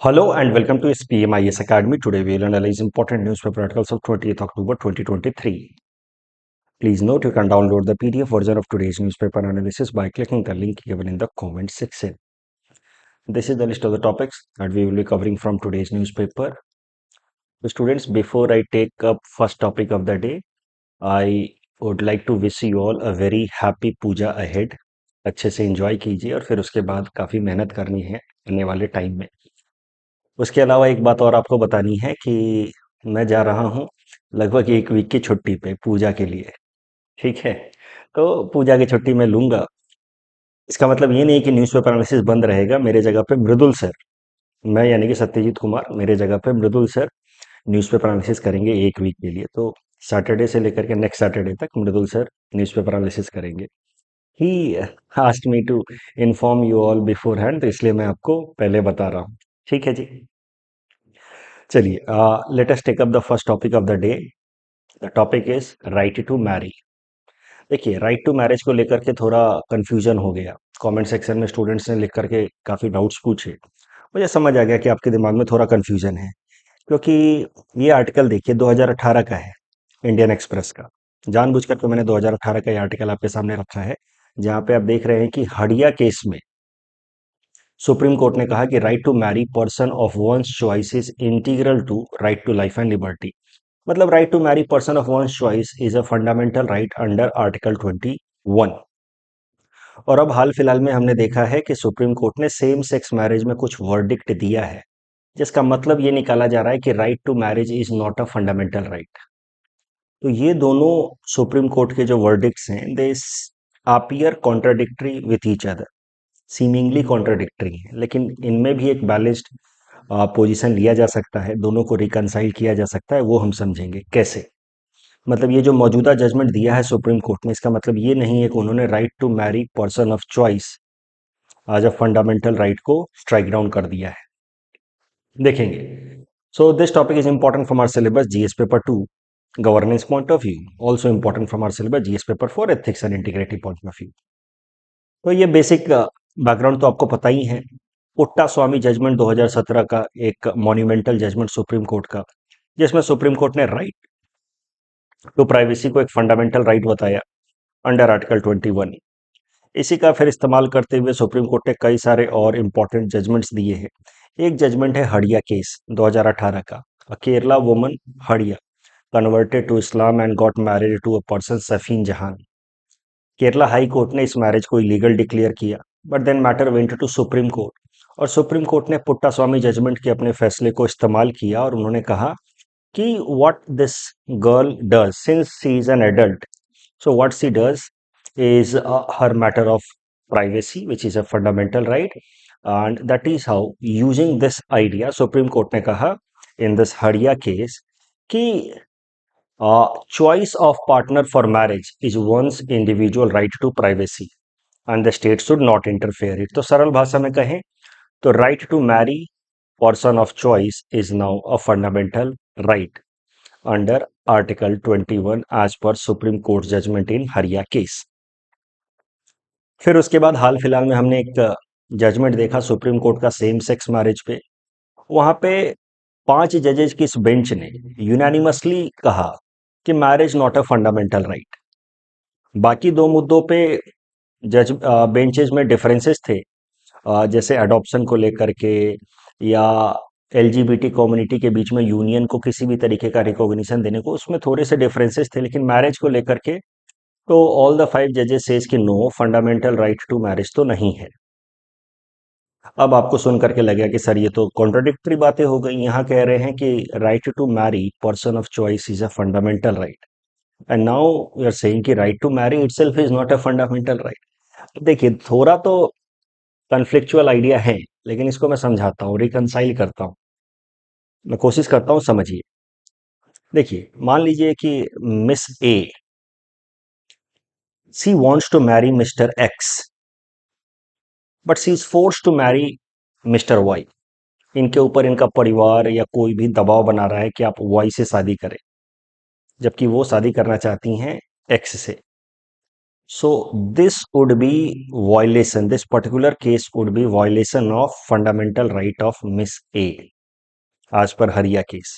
Hello and welcome to SPMIS Academy. Today we will analyze important newspaper articles of 20th October 2023. Please note you can download the PDF version of today's newspaper analysis by clicking the link given in the comment section. This is the list of the topics that we will be covering from today's newspaper. So students, before I take up first topic of the day, I would like to wish you all a very happy Puja ahead. अच्छे से enjoy कीजिए और फिर उसके बाद काफ़ी मेहनत करनी है आने वाले टाइम में। उसके अलावा एक बात और आपको बतानी है कि मैं जा रहा हूँ लगभग 1 वीक की छुट्टी पे पूजा के लिए, ठीक है? तो पूजा की छुट्टी मैं लूँगा। इसका मतलब ये नहीं कि न्यूज़पेपर एनालिसिस बंद रहेगा, मेरे जगह पे मृदुल सर, मैं यानी कि सत्यजीत कुमार, मेरे जगह पे मृदुल सर न्यूज़पेपर एनालिसिस करेंगे 1 वीक के लिए। तो सैटरडे से लेकर के नेक्स्ट सैटरडे तक मृदुल सर न्यूज़पेपर एनालिसिस करेंगे। He asked me to inform you all beforehand, तो इसलिए मैं आपको पहले बता रहा हूँ। ठीक है जी? चलिए, let us take up the first topic of the day. The topic is right to marry. देखिए, राइट टू मैरिज को लेकर के थोड़ा कंफ्यूजन हो गया। कमेंट सेक्शन में स्टूडेंट्स ने लिख करके काफ़ी डाउट्स पूछे। मुझे समझ आ गया कि आपके दिमाग में थोड़ा कंफ्यूजन है, क्योंकि ये आर्टिकल देखिए 2018 का है, इंडियन एक्सप्रेस का। जानबूझ करके मैंने 2018 का ये आर्टिकल आपके सामने रखा है, जहाँ पे आप देख रहे हैं कि हड़िया केस में सुप्रीम कोर्ट ने कहा कि right to marry person of one's choice is integral to right to life and liberty. मतलब right to marry person of one's choice is a fundamental right under article 21। और अब हाल फिलहाल में हमने देखा है कि सुप्रीम कोर्ट ने सेम सेक्स मैरिज में कुछ वर्डिक्ट दिया है, जिसका मतलब ये निकाला जा रहा है कि right to marriage is not a fundamental right. तो ये दोनों सुप्रीम कोर्ट के जो वर्डिक्ट्स हैं, they appear contradictory with each other, seemingly contradictory है, लेकिन इनमें भी एक बैलेंस्ड पोजीशन लिया जा सकता है, दोनों को रिकनसाइल किया जा सकता है। वो हम समझेंगे कैसे। मतलब ये जो मौजूदा जजमेंट दिया है सुप्रीम कोर्ट ने, इसका मतलब ये नहीं है कि उन्होंने right to marry person of choice as a fundamental right को स्ट्राइक डाउन कर दिया है। देखेंगे। So this topic is important from our syllabus GS paper 2 governance point of view, also important from our syllabus GS paper 4 ethics and integrity point of view. तो ये basic background तो आपको पता ही है। पुट्टा स्वामी जजमेंट 2017 का एक मॉन्यूमेंटल जजमेंट सुप्रीम कोर्ट का, जिसमें सुप्रीम कोर्ट ने राइट टू प्राइवेसी को एक फंडामेंटल राइट बताया अंडर आर्टिकल 21। इसी का फिर इस्तेमाल करते हुए सुप्रीम कोर्ट ने कई सारे और इम्पोर्टेंट जजमेंट्स दिए हैं। एक जजमेंट है हड़िया केस 2018 का। Kerala woman Hadiya converted to Islam and got married to a person Shafin Jahan. Kerala high court ने इस मैरिज को इलीगल डिक्लेयर किया, but then matter went to supreme court, और सुप्रीम कोर्ट ने पुट्टा स्वामी जजमेंट के अपने फैसले को इस्तेमाल किया और उन्होंने कहा कि what this girl does since she is an adult, so what she does is her matter of privacy, which is a fundamental right, and that is how using this idea supreme court ने कहा in this Handia case कि choice of partner for marriage is one's individual right to privacy and the state should not interfere it। तो सरल भाषा में कहें तो right to marry person of choice is now a fundamental right under article 21 as per supreme court judgement in Hadiya case. फिर उसके बाद हाल फिलहाल में हमने एक जजमेंट देखा सुप्रीम कोर्ट का सेम सेक्स मैरिज पे। वहां पे 5 जजेज की इस बेंच ने यूनानिमसली कहा कि marriage not a fundamental right. बाकी दो मुद्दों पे जज बेंचेस में डिफरेंसेस थे, जैसे अडॉप्शन को लेकर के या एलजीबीटी कम्युनिटी के बीच में यूनियन को किसी भी तरीके का रिकॉग्निशन देने को, उसमें थोड़े से डिफरेंसेस थे। लेकिन मैरिज को लेकर के तो ऑल द 5 जजेस सेज कि no, fundamental right to marriage तो नहीं है। अब आपको सुन करके लगेगा कि सर ये तो कॉन्ट्राडिक्टरी बातें हो गई। यहाँ कह रहे हैं कि right to marry person of choice is a fundamental right, and now we are saying कि right to marry itself is not a fundamental right. देखिए, थोड़ा तो कन्फ्लिक्चुअल आइडिया है, लेकिन इसको मैं समझाता हूँ, रिकनसाइल करता हूँ, मैं कोशिश करता हूँ, समझिए। देखिए, मान लीजिए कि miss A C wants to marry mister X, but C is force to marry mister Y. इनके ऊपर इनका परिवार या कोई भी दबाव बना रहा है कि आप वाई से शादी करें, जबकि वो शादी करना चाहती हैं एक्स से। So this would be violation, this particular case would be violation of fundamental right of Miss A as per Hadiya case.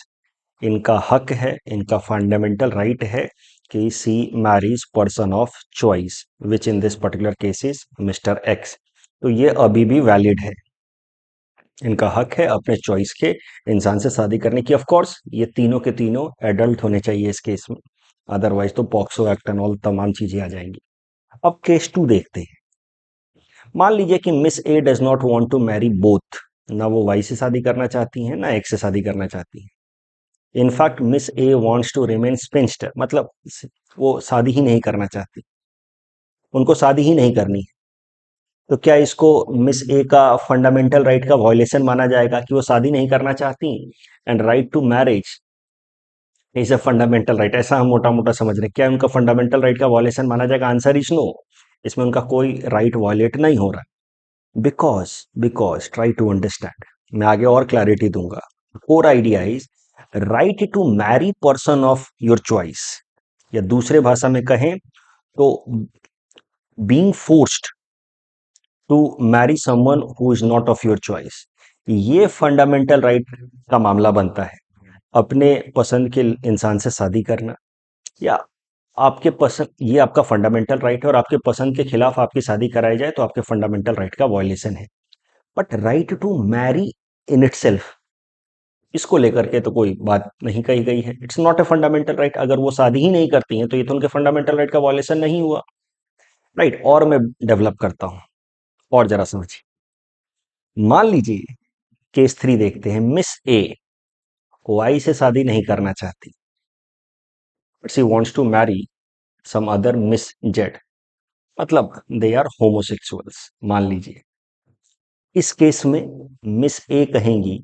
इनका हक है, इनका फंडामेंटल राइट है कि she marriage person of choice which in this particular case is mister X. तो ये अभी भी वैलिड है, इनका हक है अपने चॉइस के इंसान से शादी करने की। ऑफ कोर्स ये तीनों के तीनों एडल्ट होने चाहिए इस केस में, अदरवाइज तो पॉक्सो एक्ट एंड ऑल तमाम चीजें आ जाएंगी। अब केस 2 देखते हैं। मान लीजिए कि miss A does not want to marry both, ना वो वाई से शादी करना चाहती हैं ना एक्स से शादी करना चाहती हैं। In fact miss A wants to remain spinster, मतलब वो शादी ही नहीं करना चाहती, उनको शादी ही नहीं करनी है। तो क्या इसको मिस ए का फंडामेंटल राइट का वायलेशन माना जाएगा कि वो शादी नहीं करना चाहती and right to marriage is a fundamental right, ऐसा हम मोटा मोटा समझ रहे हैं। क्या उनका फंडामेंटल राइट का वायलेशन माना जाएगा? आंसर इज नो, इसमें उनका कोई राइट वायलेट नहीं हो रहा। Because because try to understand, मैं आगे और क्लैरिटी दूंगा। Core idea is right to marry person of your choice, या दूसरे भाषा में कहें तो being forced to marry someone who is not of your choice, ये फंडामेंटल राइट का मामला बनता है। अपने पसंद के इंसान से शादी करना, या आपके पसंद, ये आपका फंडामेंटल राइट है और आपके पसंद के खिलाफ आपकी शादी कराई जाए तो आपके फंडामेंटल राइट का वायलेशन है। But right to marry in itself, इसको लेकर के तो कोई बात नहीं कही गई है। It's not a fundamental right. अगर वो शादी ही नहीं करती हैं तो ये तो उनके फंडामेंटल राइट का वायलेशन नहीं हुआ, राइट। और मैं डेवलप करता हूं, और जरा समझिए। मान लीजिए केस 3 देखते हैं। मिस ए वाई से शादी नहीं करना चाहती, but she wants to marry some other miss Z, मतलब दे आर होमोसेक्सुअल्स मान लीजिए। इस केस में मिस ए कहेंगी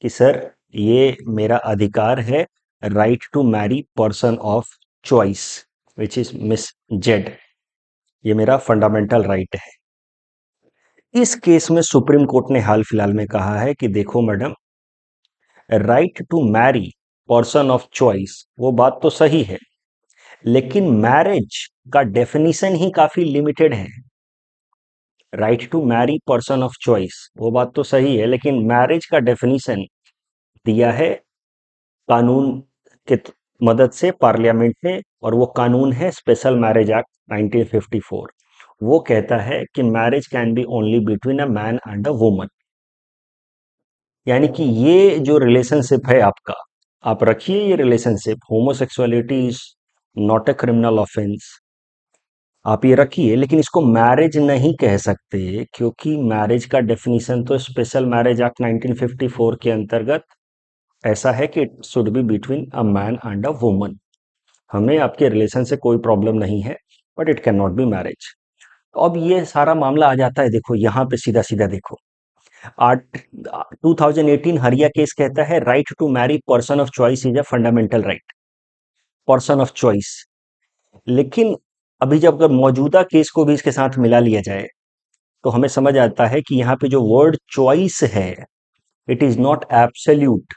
कि सर ये मेरा अधिकार है, right to marry person of choice which is miss Z, ये मेरा फंडामेंटल राइट है। इस केस में सुप्रीम कोर्ट ने हाल फिलहाल में कहा है कि देखो madam, right to marry person of choice वो बात तो सही है, लेकिन मैरिज का डेफिनेशन ही काफी लिमिटेड है। Right to marry person of choice वो बात तो सही है, लेकिन मैरिज का डेफिनेशन दिया है कानून के मदद से पार्लियामेंट ने, और वो कानून है स्पेशल मैरिज एक्ट 1954। वो कहता है कि marriage can be only between a man and a woman, यानी कि ये जो रिलेशनशिप है आपका, आप रखिए ये relationship, homosexuality is not a criminal offence, आप ये रखिए, लेकिन इसको मैरिज नहीं कह सकते, क्योंकि मैरिज का डेफिनेशन तो स्पेशल मैरिज एक्ट 1954 के अंतर्गत ऐसा है कि it should be between a man and a woman. हमें आपके रिलेशन से कोई प्रॉब्लम नहीं है, but it can not be marriage. तो अब ये सारा मामला आ जाता है, देखो यहाँ पे सीधा सीधा देखो। आर्ट 2018 हरिया केस कहता है right to marry person of choice is a fundamental right, person of choice. लेकिन अभी जब अगर मौजूदा केस को भी इसके साथ मिला लिया जाए तो हमें समझ आता है कि यहाँ पे जो वर्ड चॉइस है, it is not absolute,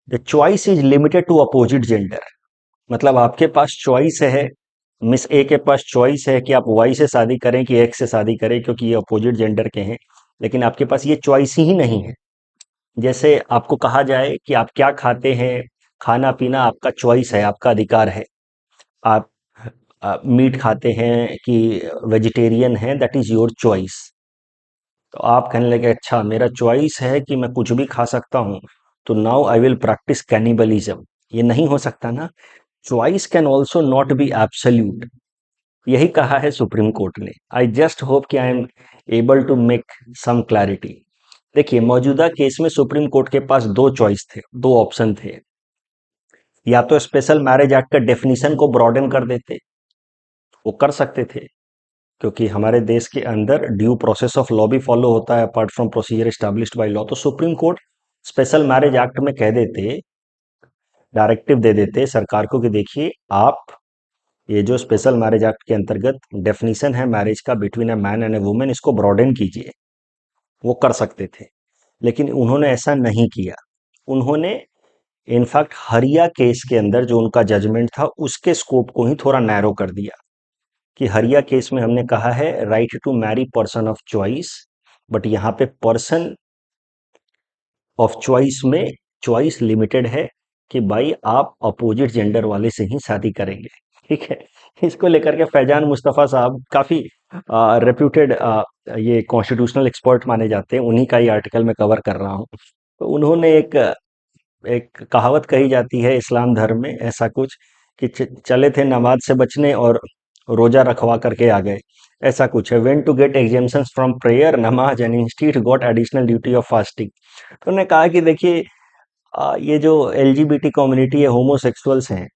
the choice is limited to opposite gender. मतलब आपके पास चॉइस है, मिस ए के पास चॉइस है कि आप वाई से शादी करें कि एक्स से शादी करें, क्योंकि ये अपोजिट जेंडर के हैं, लेकिन आपके पास ये चॉइस ही नहीं है। जैसे आपको कहा जाए कि आप क्या खाते हैं, खाना पीना आपका चॉइस है, आपका अधिकार है। आप मीट खाते हैं कि वेजिटेरियन हैं, दैट इज योर चॉइस। तो आप कहने लगे अच्छा मेरा चॉइस है कि मैं कुछ भी खा सकता हूं, तो now I will practice cannibalism. ये नहीं हो सकता ना। Choice can also not be absolute, यही कहा है सुप्रीम कोर्ट ने। आई जस्ट होप कि I am able to make some clarity. देखिए मौजूदा केस में सुप्रीम कोर्ट के पास दो चॉइस थे, दो ऑप्शन थे। या तो स्पेशल मैरिज एक्ट का डेफिनेशन को ब्रॉडन कर देते, वो कर सकते थे, क्योंकि हमारे देश के अंदर ड्यू प्रोसेस ऑफ लॉ भी फॉलो होता है apart from procedure established by law. तो supreme court special marriage act में कह देते, डायरेक्टिव दे देते सरकार को कि देखिए आप ये जो स्पेशल मैरिज एक्ट के अंतर्गत डेफिनेशन है मैरिज का between a man and a women, इसको ब्रॉडन कीजिए। वो कर सकते थे, लेकिन उन्होंने ऐसा नहीं किया। उन्होंने इनफैक्ट हरिया केस के अंदर जो उनका जजमेंट था उसके स्कोप को ही थोड़ा नैरो कर दिया। कि हरिया केस में हमने कहा है right to marry person of choice, but यहाँ पे पर्सन ऑफ चॉइस में चॉइस लिमिटेड है कि भाई आप अपोजिट जेंडर वाले से ही शादी करेंगे। ठीक है, इसको लेकर के फैजान मुस्तफा साहब काफी रेप्यूटेड ये कॉन्स्टिट्यूशनल एक्सपर्ट माने जाते हैं, उन्हीं का ही आर्टिकल मैं कवर कर रहा हूँ। तो उन्होंने एक एक कहावत कही जाती है इस्लाम धर्म में ऐसा कुछ कि चले थे नमाज से बचने और रोजा रखवा करके आ गए, ऐसा कुछ है। Went to get exemptions from prayer namaz and instead got additional duty of fasting. तो उन्होंने कहा कि देखिए ये जो एलजीबीटी कम्युनिटी है, होमोसेक्सुअल्स हैं,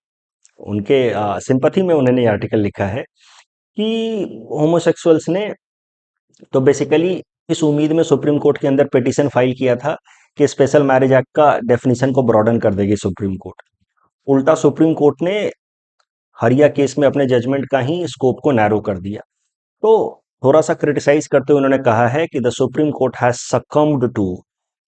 उनके सिंपथी में उन्होंने ये आर्टिकल लिखा है कि होमोसेक्सुअल्स ने तो बेसिकली इस उम्मीद में सुप्रीम कोर्ट के अंदर पिटीशन फाइल किया था कि स्पेशल मैरिज एक्ट का डेफिनेशन को ब्रॉडन कर देगी सुप्रीम कोर्ट। उल्टा सुप्रीम कोर्ट ने हरिया केस में अपने जजमेंट का ही स्कोप को नैरो कर दिया। तो थोड़ा सा क्रिटिसाइज करते हुए उन्होंने कहा है कि the supreme court has succumbed to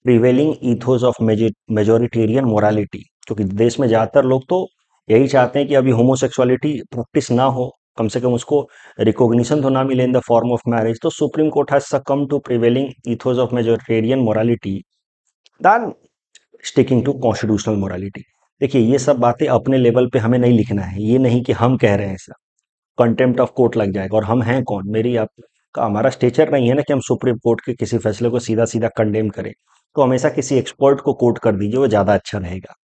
prevailing ethos of majoritarian morality, क्योंकि देश में ज्यादातर लोग तो यही चाहते हैं कि अभी होमोसेक्सुअलिटी प्रैक्टिस ना हो, कम से कम उसको रिकॉग्निशन तो ना मिले in the form of marriage. तो supreme court has succumb to prevailing ethos of majoritarian morality than sticking to constitutional morality. देखिए ये सब बातें अपने लेवल पे हमें नहीं लिखना है, ये नहीं कि हम कह रहे हैं ऐसा, कंटेम्प्ट ऑफ कोर्ट लग जाएगा। और हम हैं कौन, मेरी आपका हमारा स्टेचर नहीं है ना कि हम सुप्रीम कोर्ट के किसी फैसले को सीधा सीधा कंडेम करें। तो हमेशा किसी एक्सपर्ट को कोट कर दीजिए, वो ज्यादा अच्छा रहेगा।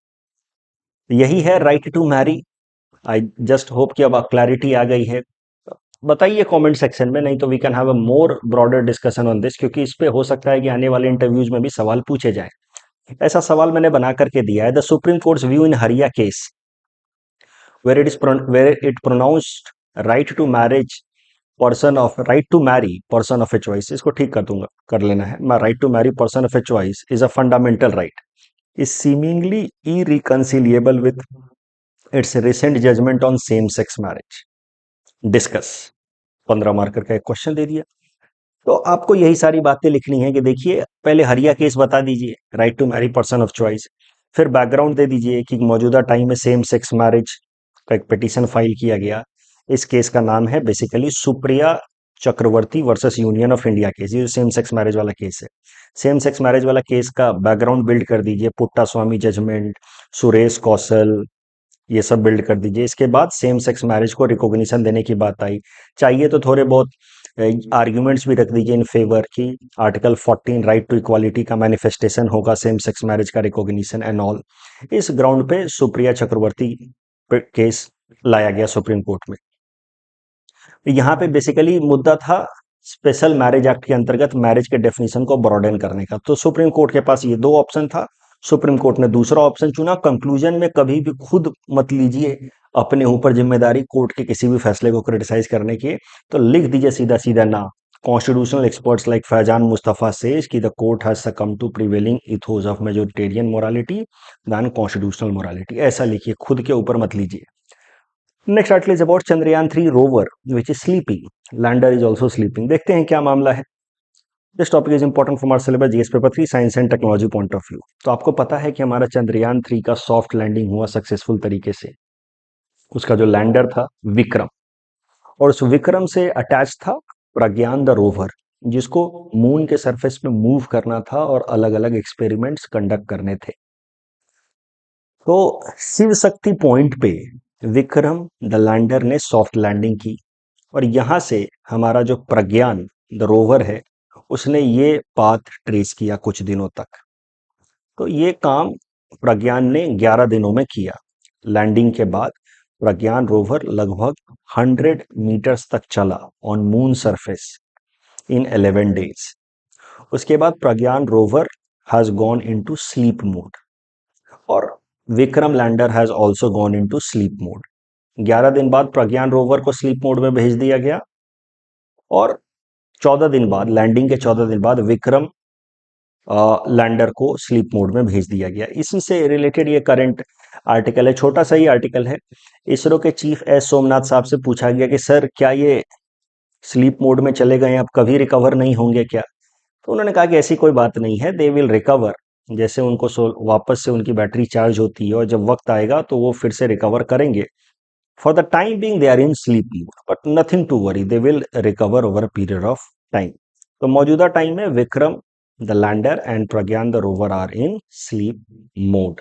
यही है right to marry. I just hope कि अब क्लैरिटी आ गई है। बताइए कमेंट सेक्शन में, नहीं तो we can have a more broader discussion on this, क्योंकि इस पे हो सकता है कि आने वाले इंटरव्यूज में भी सवाल पूछे जाए। ऐसा सवाल मैंने बना करके दिया है, the supreme court's view in Hadiya case where it pronounced right to marriage person of right to marry person of a choice, इसको ठीक कर दूंगा, कर लेना है, मैं right to marry person of a choice is a fundamental right, is seemingly irreconcilable with its recent judgment on same sex marriage. Discuss 15 marker का एक क्वेश्चन दे दिया। तो आपको यही सारी बातें लिखनी है कि देखिए पहले हरिया केस बता दीजिए, right to marry person of choice, फिर बैकग्राउंड दे दीजिए कि मौजूदा टाइम में सेम सेक्स मैरिज का एक पिटीशन फाइल किया गया। इस केस का नाम है basically Supriya Chakraborty versus Union of India case, ये सेम सेक्स मैरिज वाला केस है। सेम सेक्स मैरिज वाला केस का बैकग्राउंड बिल्ड कर दीजिए, पुट्टा स्वामी जजमेंट, सुरेश कौशल, ये सब बिल्ड कर दीजिए। इसके बाद सेम सेक्स मैरिज को रिकॉग्निशन देने की बात आई, चाहिए तो थोड़े बहुत आर्ग्यूमेंट्स भी रख दीजिए इन फेवर की आर्टिकल 14 राइट टू इक्वालिटी का मैनिफेस्टेशन होगा सेम सेक्स मैरिज का रिकॉग्निशन एंड ऑल। इस ग्राउंड पे सुप्रिया चक्रवर्ती केस लाया गया सुप्रीम कोर्ट में। यहाँ पे बेसिकली मुद्दा था स्पेशल मैरिज एक्ट के अंतर्गत मैरिज के डेफिनेशन को ब्रॉडन करने का। तो सुप्रीम कोर्ट के पास ये दो ऑप्शन था, सुप्रीम कोर्ट ने दूसरा ऑप्शन चुना। कंक्लूजन में कभी भी खुद मत लीजिए अपने ऊपर जिम्मेदारी कोर्ट के किसी भी फैसले को क्रिटिसाइज करने की, तो लिख दीजिए सीधा सीधा ना, constitutional experts like Faizan Mustafa says कि the court has succumb to prevailing ethos of majoritarian morality than constitutional morality, ऐसा लिखिए, खुद के ऊपर मत लीजिए। Next article is about Chandrayaan 3 rover which is sleeping, lander is also sleeping. देखते हैं क्या मामला है। This topic is important from our syllabus GS paper 3 science and technology point of view. तो आपको पता है कि हमारा चंद्रयान 3 का सॉफ्ट लैंडिंग हुआ सक्सेसफुल तरीके से। उसका जो लैंडर था विक्रम, और उस विक्रम से अटैच था प्रज्ञान द रोवर, जिसको मून के सरफेस पे मूव करना था और अलग अलग एक्सपेरिमेंट्स कंडक्ट करने थे। तो शिव शक्ति पॉइंट पे विक्रम द लैंडर ने सॉफ्ट लैंडिंग की, और यहां से हमारा जो प्रज्ञान द रोवर है उसने ये पाथ ट्रेस किया कुछ दिनों तक। तो ये काम प्रज्ञान ने 11 दिनों में किया। लैंडिंग के बाद प्रज्ञान रोवर लगभग 100 मीटर्स तक चला on moon surface in 11 days. उसके बाद Pragyan rover has gone into sleep mode और Vikram lander has also gone into sleep mode. 11 दिन बाद प्रज्ञान रोवर को स्लीप मोड में भेज दिया गया, और 14 दिन बाद, लैंडिंग के 14 दिन बाद विक्रम लैंडर को स्लीप मोड में भेज दिया गया। इसी से रिलेटेड ये करंट आर्टिकल है, छोटा सा ही आर्टिकल है। इसरो के चीफ एस सोमनाथ साहब से पूछा गया कि सर क्या ये स्लीप मोड में चले गए, अब कभी रिकवर नहीं होंगे क्या? तो उन्होंने कहा कि ऐसी कोई बात नहीं है, दे विल रिकवर। जैसे उनको वापस से उनकी बैटरी चार्ज होती है और जब वक्त आएगा तो वो फिर से रिकवर करेंगे। For the time being, they are in sleep mode, but nothing to worry. They will recover over a period of time. तो मौजूदा टाइम में Vikram the lander and Pragyan the rover are in sleep mode.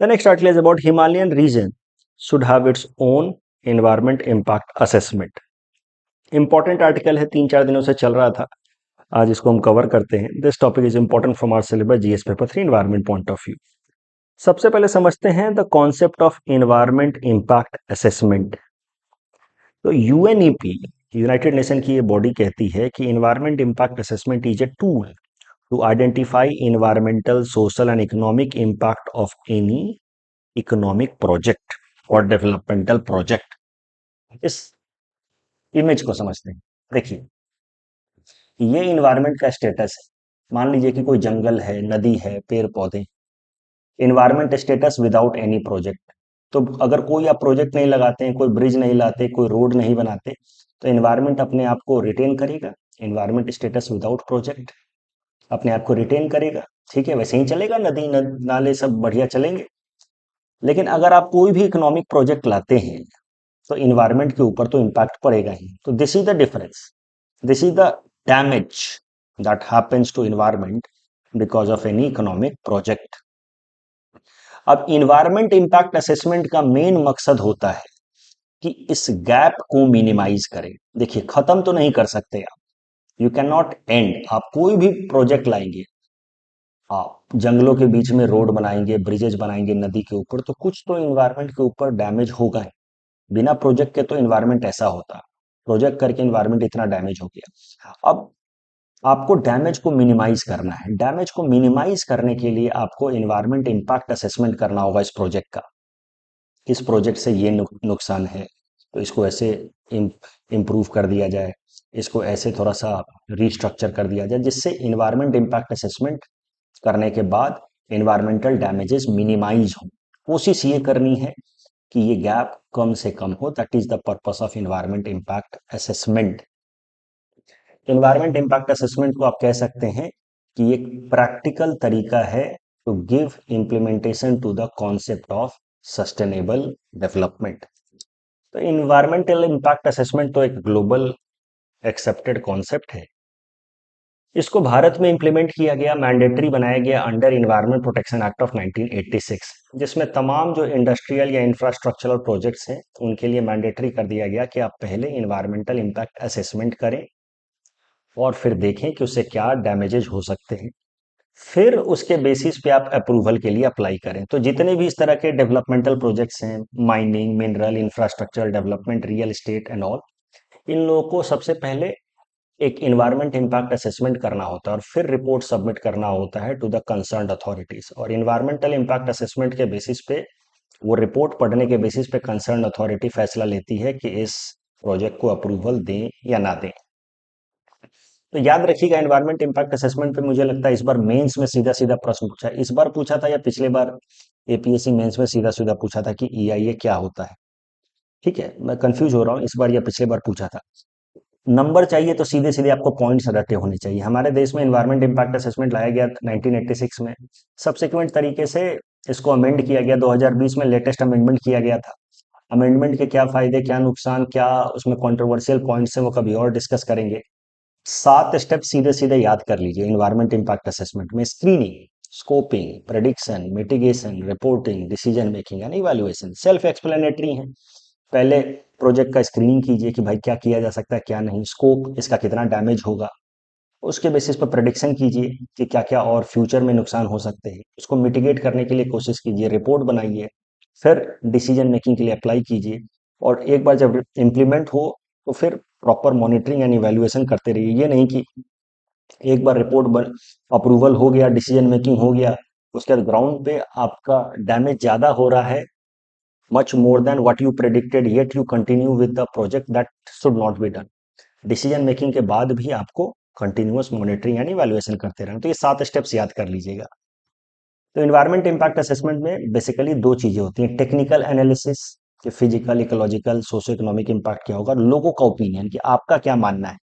The next article is about Himalayan region should have its own environment impact assessment. Important article है, 3-4 दिनों से चल रहा था, आज इसको हम कवर करते हैं. This topic is important from our syllabus GS paper 3 environment point of view. सबसे पहले समझते हैं the concept of environment impact assessment. तो यूएनईपी, यूनाइटेड नेशन की ये बॉडी कहती है कि environment impact assessment is a tool to identify environmental, social and economic impact of any economic project और डेवलपमेंटल प्रोजेक्ट. इस इमेज को समझते हैं. देखिए, ये इन्वायरमेंट का स्टेटस है. मान लीजिए कि कोई जंगल है, नदी है, पेड़ पौधे. Environment status without any project. तो अगर कोई आप प्रोजेक्ट नहीं लगाते हैं, कोई ब्रिज नहीं लाते, कोई रोड नहीं बनाते, तो इन्वायरमेंट अपने आप को रिटेन करेगा. इन्वायरमेंट स्टेटस विदाउट प्रोजेक्ट अपने आप को रिटेन करेगा. ठीक है, वैसे ही चलेगा, नदी नाले सब बढ़िया चलेंगे. लेकिन अगर आप कोई भी इकोनॉमिक प्रोजेक्ट लाते हैं तो इन्वायरमेंट के ऊपर तो इम्पैक्ट पड़ेगा ही. तो this is the difference, this is the damage that happens to environment because of any economic project. अब इन्वायरमेंट इम्पैक्ट असेसमेंट का मेन मकसद होता है कि इस गैप को मिनिमाइज करें. देखिए, खत्म तो नहीं कर सकते आप, यू कैन नॉट एंड. आप कोई भी प्रोजेक्ट लाएंगे, आप जंगलों के बीच में रोड बनाएंगे, ब्रिजेज बनाएंगे नदी के ऊपर, तो कुछ तो इन्वायरमेंट के ऊपर डैमेज होगा ही. बिना प्रोजेक्ट के तो इन्वायरमेंट ऐसा होता, प्रोजेक्ट करके इन्वायरमेंट इतना डैमेज हो गया. अब आपको डैमेज को मिनिमाइज करना है. डैमेज को मिनिमाइज करने के लिए आपको इन्वायरमेंट इम्पैक्ट असेसमेंट करना होगा इस प्रोजेक्ट का. इस प्रोजेक्ट से ये नुकसान है, तो इसको ऐसे इम्प्रूव कर दिया जाए, इसको ऐसे थोड़ा सा रिस्ट्रक्चर कर दिया जाए, जिससे इन्वायरमेंट इम्पैक्ट असेसमेंट करने के बाद इन्वायरमेंटल डैमेजेस मिनिमाइज हो. कोशिश ये करनी है कि ये गैप कम से कम हो. That is the purpose of environment impact assessment. Environment impact assessment को आप कह सकते हैं कि एक प्रैक्टिकल तरीका है to give implementation to the concept of sustainable development. तो इन्वायरमेंटल इम्पैक्ट असेसमेंट तो एक ग्लोबल एक्सेप्टेड कॉन्सेप्ट है. इसको भारत में इंप्लीमेंट किया गया, मैंडेटरी बनाया गया under environment protection act of 1986, जिसमें तमाम जो इंडस्ट्रियल या इंफ्रास्ट्रक्चरल प्रोजेक्ट्स हैं उनके लिए मैंडेटरी कर दिया गया कि आप पहले इन्वायरमेंटल इम्पैक्ट असेसमेंट करें और फिर देखें कि उससे क्या डैमेजेज हो सकते हैं, फिर उसके बेसिस पे आप अप्रूवल के लिए अप्लाई करें. तो जितने भी इस तरह के डेवलपमेंटल प्रोजेक्ट्स हैं, mining, mineral, infrastructure development, real estate and all, इन लोगों को सबसे पहले एक इन्वायरमेंट इम्पैक्ट असेसमेंट करना होता है और फिर रिपोर्ट सबमिट करना होता है टू द कंसर्न्ड अथॉरिटीज. और इन्वायरमेंटल इम्पैक्ट असेसमेंट के बेसिस पे, वो रिपोर्ट पढ़ने के बेसिस पे कंसर्न्ड अथॉरिटी फैसला लेती है कि इस प्रोजेक्ट को अप्रूवल दें या ना दें. तो याद रखिएगा, एनवायरमेंट इम्पैक्ट असेसमेंट पे मुझे लगता है इस बार मेंस में सीधा सीधा प्रश्न पूछा है. इस बार पूछा था या पिछले बार एपीएससी मेंस में सीधा सीधा पूछा था कि ईआईए क्या होता है. ठीक है, मैं कंफ्यूज हो रहा हूँ, इस बार या पिछले बार पूछा था. नंबर चाहिए तो सीधे सीधे आपको पॉइंट्स रटे होने चाहिए. हमारे देश में एनवायरमेंट इम्पैक्ट असेसमेंट लाया गया 1986 में. सब्सिक्वेंट तरीके से इसको अमेंड किया गया, 2020 में लेटेस्ट अमेंडमेंट किया गया था. अमेंडमेंट के क्या फायदे, क्या नुकसान, क्या उसमें कंट्रोवर्शियल पॉइंट्स हैं, वो कभी और डिस्कस करेंगे. 7 स्टेप सीधे सीधे याद कर लीजिए इन्वायरमेंट इम्पैक्ट असेसमेंट में. Screening, scoping, prediction, mitigation, reporting, decision making and evaluation. Self explanatory है. पहले प्रोजेक्ट का स्क्रीनिंग कीजिए कि भाई क्या किया जा सकता है, क्या नहीं. स्कोप, इसका कितना डैमेज होगा. उसके बेसिस पर प्रेडिक्शन कीजिए कि क्या क्या और फ्यूचर में नुकसान हो सकते हैं. उसको मिटिगेट करने के लिए कोशिश कीजिए, रिपोर्ट बनाइए, फिर डिसीजन मेकिंग के लिए अप्लाई कीजिए. और एक बार जब इम्प्लीमेंट हो तो फिर प्रॉपर मॉनिटरिंग एंड इवैल्यूएशन करते रहिए. ये नहीं कि एक बार रिपोर्ट अप्रूवल हो गया, डिसीजन मेकिंग हो गया, उसके बाद ग्राउंड पे आपका डैमेज ज्यादा हो रहा है, much more than what you predicted, yet you continue with the project. That should not be done. Decision making के बाद भी आपको कंटिन्यूअस मॉनिटरिंग एंड इवैल्यूएशन करते रहना. तो ये 7 स्टेप्स याद कर लीजिएगा. तो इन्वायरमेंट इम्पैक्ट असेसमेंट में बेसिकली 2 चीजें होती हैं. टेक्निकल एनालिसिस कि physical, ecological, socio economic impact क्या होगा, लोगों का ओपिनियन कि आपका क्या मानना है.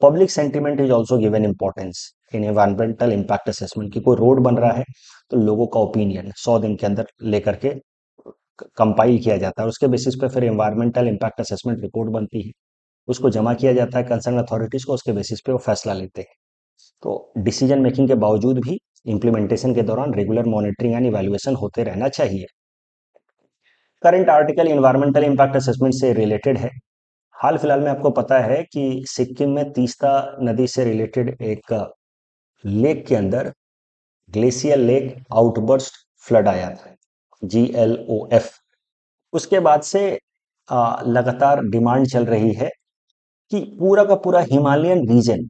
Public sentiment is also given importance in environmental impact assessment. की कोई रोड बन रहा है तो लोगों का ओपिनियन 100 दिन के अंदर लेकर के कंपाइल किया जाता है, उसके बेसिस पे फिर एनवायरमेंटल इम्पैक्ट असेसमेंट रिपोर्ट बनती है, उसको जमा किया जाता है कंसर्न अथॉरिटीज को, उसके बेसिस पे वो फैसला लेते हैं। तो डिसीजन मेकिंग के बावजूद भी इम्प्लीमेंटेशन के दौरान रेगुलर मॉनिटरिंग एंड इवैल्यूएशन होते रहना चाहिए। Current article environmental impact assessment से रिलेटेड है। हाल फिलहाल में आपको पता है कि सिक्किम में तीस्ता नदी से रिलेटेड एक लेक के अंदर ग्लेशियर लेक आउटबर्स्ट फ्लड आया था, GLOF। उसके बाद से लगातार डिमांड चल रही है कि पूरा का पूरा हिमालयन रीजन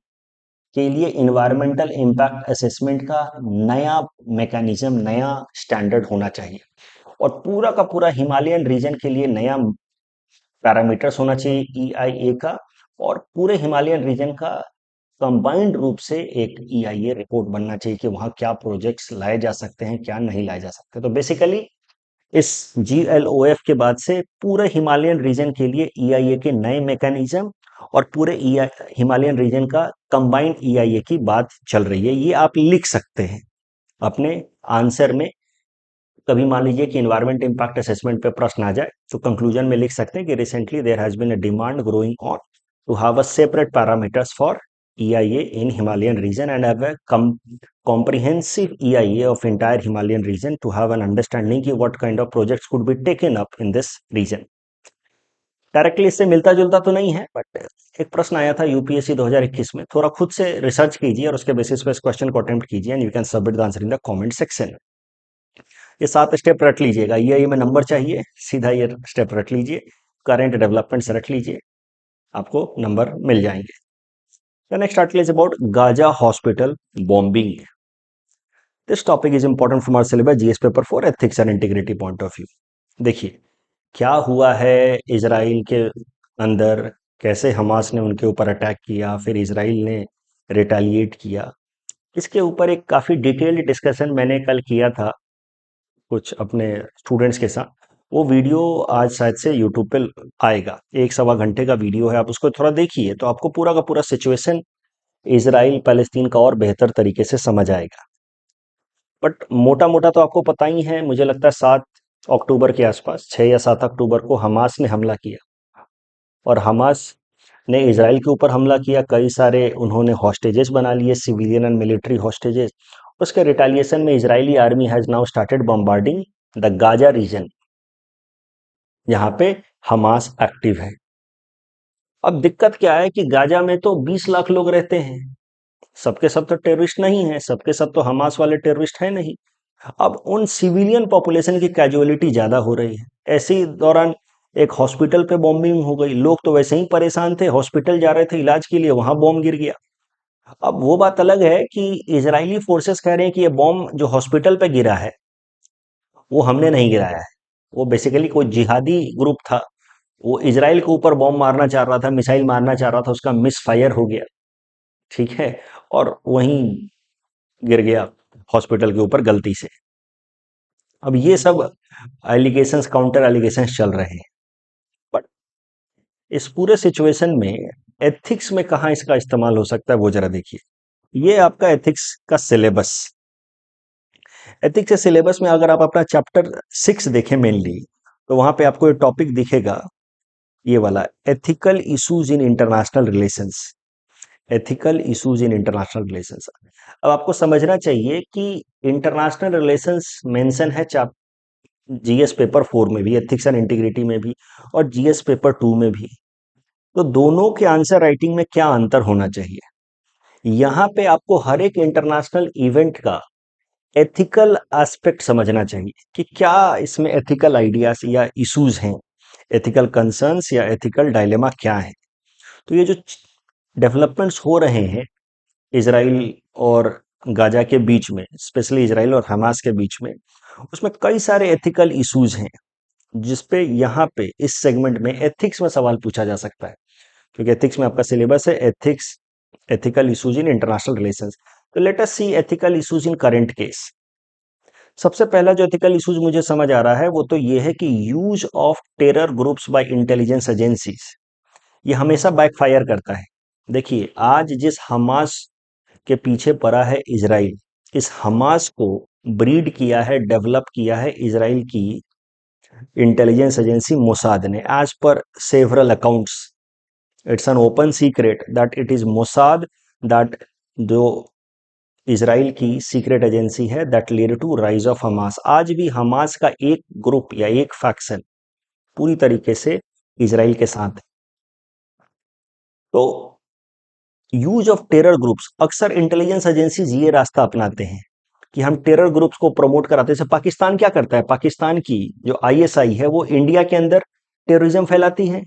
के लिए इन्वायरमेंटल इम्पैक्ट असेसमेंट का नया मैकेनिज्म, नया स्टैंडर्ड होना चाहिए, और पूरा का पूरा हिमालयन रीजन के लिए नया पैरामीटर्स होना चाहिए EIA का, और पूरे हिमालयन रीजन का कंबाइंड रूप से एक EIA रिपोर्ट बनना चाहिए कि वहां क्या प्रोजेक्ट्स लाए जा सकते हैं, क्या नहीं लाए जा सकते। तो बेसिकली इस GLOF के बाद से पूरे हिमालयन रीजन के लिए EIA के नए मैकेनिज्म और पूरे हिमालयन रीजन का कंबाइंड EIA की बात चल रही है। ये आप लिख सकते हैं अपने आंसर में। कभी मान लीजिए कि इन्वायरमेंट इम्पैक्ट असेसमेंट पे प्रश्न आ जाए, तो कंक्लूजन में लिख सकते हैं कि recently there has been a demand growing on to have a separate parameters for EIA in Himalayan region and have a comprehensive EIA of entire Himalayan region to have an understanding कि what kind of projects could be taken up in this region। Directly इससे मिलता जुलता तो नहीं है, but एक प्रश्न आया था UPSC 2021 में, थोड़ा खुद से रिसर्च कीजिए और उसके बेसिस पे इस क्वेश्चन को अटेम्प्ट कीजिए and you can submit the answer in the comment section. ये 7 स्टेप रट लीजिएगा, EIA में नंबर चाहिए, सीधा ये स्टेप रट लीजिए, करंट डेवलपमेंट्स रट लीजिए, आपको नंबर मिल जाएंगे। The next article is about Gaza Hospital bombing. This topic is important from our syllabus GS paper for ethics and integrity point of view. देखिए क्या हुआ है इजराइल के अंदर, कैसे हमास ने उनके ऊपर अटैक किया, फिर इजराइल ने रिटेलिएट किया, इसके ऊपर एक काफ़ी डिटेल्ड डिस्कशन मैंने कल किया था कुछ अपने स्टूडेंट्स के साथ। वो वीडियो आज शायद से यूट्यूब पे आएगा, 1-1.25 घंटे का वीडियो है, आप उसको थोड़ा देखिए तो आपको पूरा का पूरा सिचुएशन इजराइल पैलेस्तीन का और बेहतर तरीके से समझ आएगा। बट मोटा मोटा तो आपको पता ही है, मुझे लगता है 7 अक्टूबर के आसपास, 6 या 7 अक्टूबर को हमास ने हमला किया, और हमास ने इजराइल के ऊपर हमला किया, कई सारे उन्होंने हॉस्टेजेस बना लिए, सिविलियन एंड मिलिट्री हॉस्टेजेस। उसके रिटेलिएशन में Israeli army has now started bombarding the Gaza region, यहाँ पे हमास एक्टिव है। अब दिक्कत क्या है कि गाजा में तो 20 लाख लोग रहते हैं, सबके सब तो टेररिस्ट नहीं है, सबके सब तो हमास वाले टेररिस्ट है नहीं। अब उन सिविलियन पॉपुलेशन की कैजुअलिटी ज्यादा हो रही है। ऐसे ही दौरान एक हॉस्पिटल पे बॉम्बिंग हो गई, लोग तो वैसे ही परेशान थे, हॉस्पिटल जा रहे थे इलाज के लिए, वहां बॉम्ब गिर गया। अब वो बात अलग है कि इजरायली फोर्सेस कह रहे हैं कि ये बॉम्ब जो हॉस्पिटल पे गिरा है वो हमने नहीं गिराया है, वो बेसिकली कोई जिहादी ग्रुप था, वो इजराइल के ऊपर बॉम्ब मारना चाह रहा था, मिसाइल मारना चाह रहा था, उसका मिस फायर हो गया, ठीक है, और वहीं गिर गया हॉस्पिटल के ऊपर गलती से। अब ये सब एलिगेशंस, काउंटर एलिगेशंस चल रहे हैं, बट इस पूरे सिचुएशन में एथिक्स में कहाँ इसका इस्तेमाल हो सकता है वो जरा देखिए। ये आपका एथिक्स का सिलेबस, एथिक्स के सिलेबस में अगर आप अपना चैप्टर 6 देखें मेनली, तो वहां पे आपको ये टॉपिक दिखेगा, ये वाला, ethical issues in international relations. Ethical issues in international relations. अब आपको समझना चाहिए कि इंटरनेशनल रिलेशंस मेंशन है GS पेपर 4 में भी, एथिक्स एंड इंटीग्रिटी में भी, और GS पेपर 2 में भी। तो दोनों के आंसर राइटिंग में क्या अंतर होना चाहिए, यहाँ पे आपको हर एक इंटरनेशनल इवेंट का एथिकल एस्पेक्ट समझना चाहिए कि क्या इसमें एथिकल आइडियाज या इश्यूज हैं, एथिकल कंसर्न्स या एथिकल डायलेमा क्या है। तो ये जो डेवलपमेंट्स हो रहे हैं इजराइल और गाजा के बीच में, स्पेशली इजराइल और हमास के बीच में, उसमें कई सारे एथिकल इश्यूज हैं जिसपे यहाँ पे इस सेगमेंट में एथिक्स में सवाल पूछा जा सकता है, क्योंकि एथिक्स में आपका सिलेबस है ethics, ethical issues in international relations. तो let us see ethical issues in current case. सबसे पहला जो एथिकल इश्यूज मुझे समझ आ रहा है वो तो ये है कि use of terror groups bye intelligence agencies, ये हमेशा बैकफायर करता है। देखिए आज जिस हमास के पीछे पड़ा है इजराइल, इस हमास को ब्रीड किया है, डेवलप किया है इजराइल की इंटेलिजेंस एजेंसी मोसाद ने, as per several accounts, it's an open secret that it is Mossad, that जो इसराइल की सीक्रेट एजेंसी है, that lead to rise of Hamas. आज भी हमास का एक ग्रुप या एक फैक्शन पूरी तरीके से इसराइल के साथ है। तो यूज ऑफ टेरर ग्रुप्स, अक्सर इंटेलिजेंस एजेंसीज ये रास्ता अपनाते हैं कि हम टेरर ग्रुप्स को प्रमोट कराते हैं। जैसे पाकिस्तान क्या करता है, पाकिस्तान की जो आईएसआई है वो इंडिया के अंदर टेररिज्म फैलाती है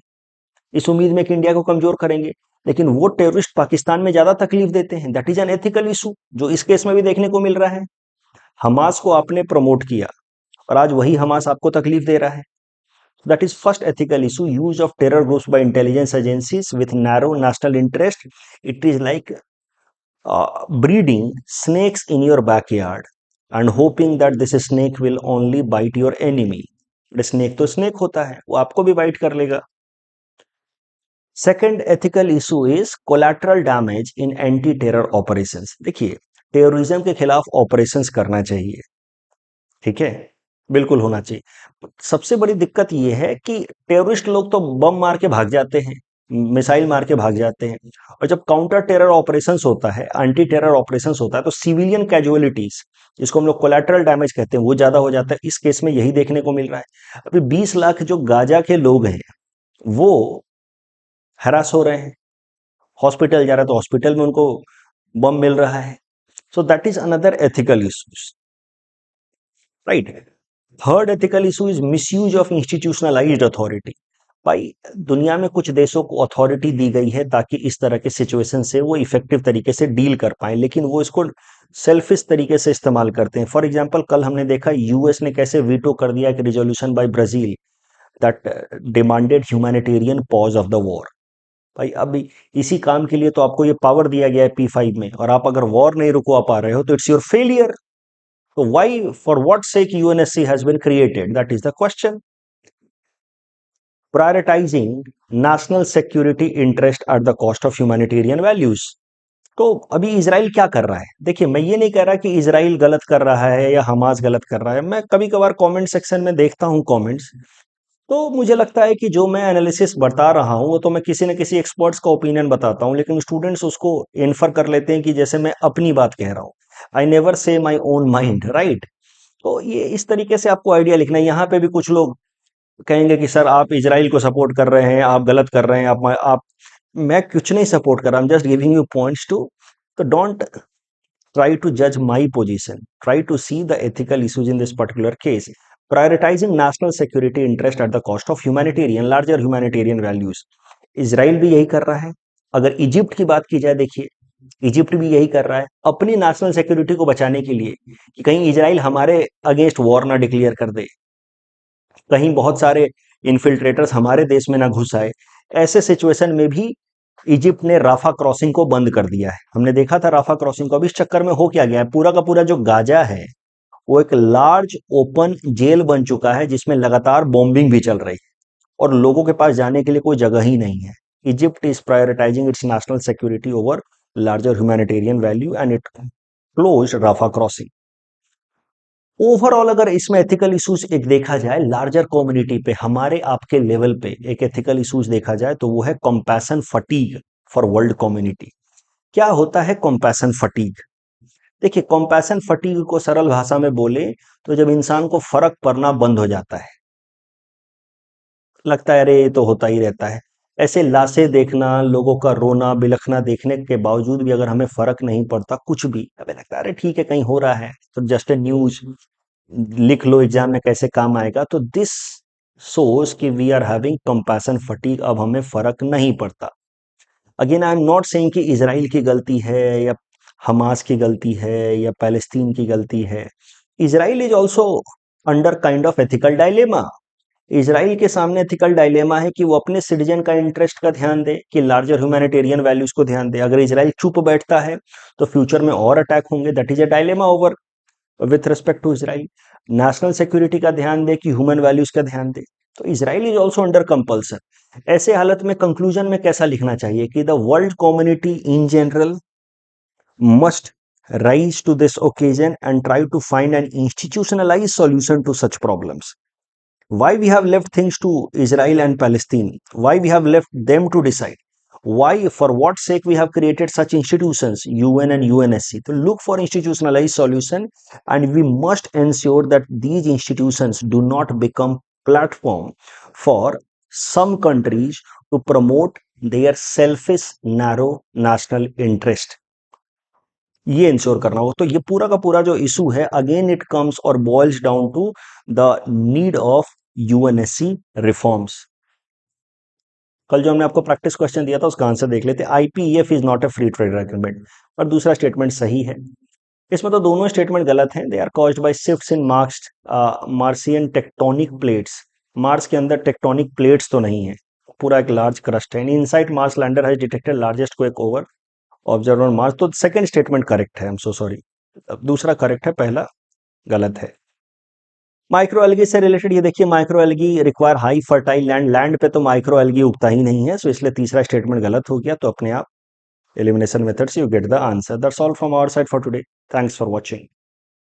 इस उम्मीद में कि इंडिया को कमजोर करेंगे, लेकिन वो टेररिस्ट पाकिस्तान में ज्यादा तकलीफ देते हैं। That is an ethical issue जो इस केस में भी देखने को मिल रहा है। हमास को आपने प्रमोट किया और आज वही हमास आपको तकलीफ दे रहा है। That is first ethical issue, use of terror groups bye intelligence agencies with narrow national interest. It is like breeding snakes in your backyard and hoping that this snake will only bite your enemy. Snake तो snake होता है, वो आपको भी bite कर लेगा। Second ethical issue is collateral damage in anti terror operations. देखिए, terrorism के खिलाफ ऑपरेशंस करना चाहिए, ठीक है, बिल्कुल होना चाहिए। सबसे बड़ी दिक्कत यह है कि टेररिस्ट लोग तो बम मार के भाग जाते हैं, मिसाइल मार के भाग जाते हैं, और जब काउंटर टेरर ऑपरेशंस होता है, एंटी टेरर ऑपरेशंस होता है, तो सिविलियन कैजुअलिटीज, जिसको हम लोग कोलैटरल डैमेज कहते हैं, वो ज्यादा हो जाता है। इस केस में यही देखने को मिल रहा है। अभी 20 लाख जो गाजा के लोग हैं वो हरास हो रहे हैं, हॉस्पिटल जा रहे हैं तो हॉस्पिटल में उनको बम मिल रहा है। So that is another ethical issues, right. Third ethical issue is misuse of institutionalised authority. भाई, दुनिया में कुछ देशों को अथॉरिटी दी गई है ताकि इस तरह के सिचुएशन से वो इफेक्टिव तरीके से डील कर पाए, लेकिन वो इसको सेल्फिश तरीके से इस्तेमाल करते हैं। फॉर एग्जांपल, कल हमने देखा यूएस ने कैसे वीटो कर दिया एक resolution by Brazil that demanded humanitarian pause of the war. भाई, अब इसी काम के लिए तो आपको ये पावर दिया गया है P5 में, और आप अगर वॉर नहीं रुकवा पा रहे हो तो इट्स योर फेलियर। तो why, for what sake UNSC has been created, that is the question. Prioritising national security interest at the cost of humanitarian values. तो अभी इजराइल क्या कर रहा है? देखिए, मैं ये नहीं कह रहा कि इजराइल गलत कर रहा है या हमास गलत कर रहा है। मैं कभी कभार कमेंट सेक्शन में देखता हूं कमेंट्स, तो मुझे लगता है कि जो मैं एनालिसिस बता रहा हूं वो तो मैं किसी न किसी एक्सपर्ट्स का ओपिनियन बताता हूं, लेकिन स्टूडेंट्स उसको इन्फर कर लेते हैं कि जैसे मैं अपनी बात कह रहा हूं। I never say my own mind, right. तो ये इस तरीके से आपको आइडिया लिखना है। यहाँ पे भी कुछ लोग कहेंगे कि सर आप इजराइल को सपोर्ट कर रहे हैं, आप गलत कर रहे हैं, आप मैं कुछ नहीं सपोर्ट कर रहा, I am just giving you points to, तो don't try to judge my position. Try to see the ethical issues in this particular case. Prioritizing national security interest at the cost of larger humanitarian values. Israel भी यही कर रहा है। अगर Egypt की बात की जाए, देखिए, इजिप्ट भी यही कर रहा है अपनी नेशनल सिक्योरिटी को बचाने के लिए कि कहीं इजराइल हमारे अगेंस्ट वॉर ना डिक्लेयर कर दे, कहीं बहुत सारे इन्फिल्ट्रेटर्स हमारे देश में ना घुस आए। ऐसे सिचुएशन में भी इजिप्ट ने राफा क्रॉसिंग को बंद कर दिया है। हमने देखा था राफा क्रॉसिंग को। अब इस चक्कर में हो क्या गया है, पूरा का पूरा जो गाजा है वो एक लार्ज ओपन जेल बन चुका है, जिसमें लगातार बॉम्बिंग भी चल रही है और लोगों के पास जाने के लिए कोई जगह ही नहीं है। Egypt is prioritising its national security over larger humanitarian value and it close Rafah crossing. Overall अगर इसमें एथिकल इश्यूज एक देखा जाए लार्जर कम्युनिटी पे, हमारे आपके लेवल पे एक एथिकल इश्यूज देखा जाए तो वो है compassion fatigue for world community. क्या होता है कंपैशन फटीग? देखिए, कंपैशन फटीग को सरल भाषा में बोले तो जब इंसान को फर्क पड़ना बंद हो जाता है, लगता है अरे ये तो होता ही रहता है। ऐसे लाशें देखना, लोगों का रोना बिलखना देखने के बावजूद भी अगर हमें फर्क नहीं पड़ता कुछ भी, हमें लगता है अरे ठीक है कहीं हो रहा है तो जस्ट ए न्यूज, लिख लो एग्जाम में कैसे काम आएगा। तो दिस शोज कि we are having compassion fatigue, अब हमें फर्क नहीं पड़ता। Again I am not saying कि इजराइल की गलती है या हमास की गलती है या पैलेस्टीन की गलती है। Israel is also under kind of ethical dilemma. Israel के सामने एथिकल डायलेमा है कि वो अपने सिटीजन का इंटरेस्ट का ध्यान दे कि लार्जर ह्यूमैनिटेरियन वैल्यूज को ध्यान दे। अगर इजराइल चुप बैठता है तो फ्यूचर में और अटैक होंगे। That is a dilemma over with respect to Israel. National security का ध्यान दे कि ह्यूमन वैल्यूज का ध्यान दे। तो Israel is also under compulsion. ऐसे हालत में कंक्लूजन में कैसा लिखना चाहिए कि the world community in general must rise to this occasion and try to find an institutionalized solution to such problems. Why we have left things to Israel and Palestine? Why we have left them to decide? Why, for what sake we have created such institutions, UN and UNSC? To look for institutionalized solution, and we must ensure that these institutions do not become platform for some countries to promote their selfish, narrow national interest. ये ensure करना हो, तो ये पूरा का पूरा जो issue है, अगेन इट कम्स और boils down to the need of UNSC reforms. कल जो हमने आपको प्रैक्टिस क्वेश्चन दिया था उसका आंसर देख लेते। IPEF is not a free trade agreement, और दूसरा स्टेटमेंट सही है। इसमें तो दोनों स्टेटमेंट गलत हैं। They are caused by shifts in Martian tectonic plates. Mars के अंदर टेक्टोनिक प्लेट्स तो नहीं है, पूरा एक लार्ज क्रस्ट है। InSight Mars lander has detected largest quake over observe on Mars. तो सेकंड स्टेटमेंट करेक्ट है, आई एम सो सॉरी। दूसरा करेक्ट है, पहला गलत है। माइक्रो एल्गी से रिलेटेड ये देखिए, micro algae require high fertile land. Land पे तो माइक्रो एल्गी उगता ही नहीं है, सो इसलिए तीसरा स्टेटमेंट गलत हो गया। तो अपने आप एलिमिनेशन मेथड से you get the answer. That's all from our side for today. Thanks for watching.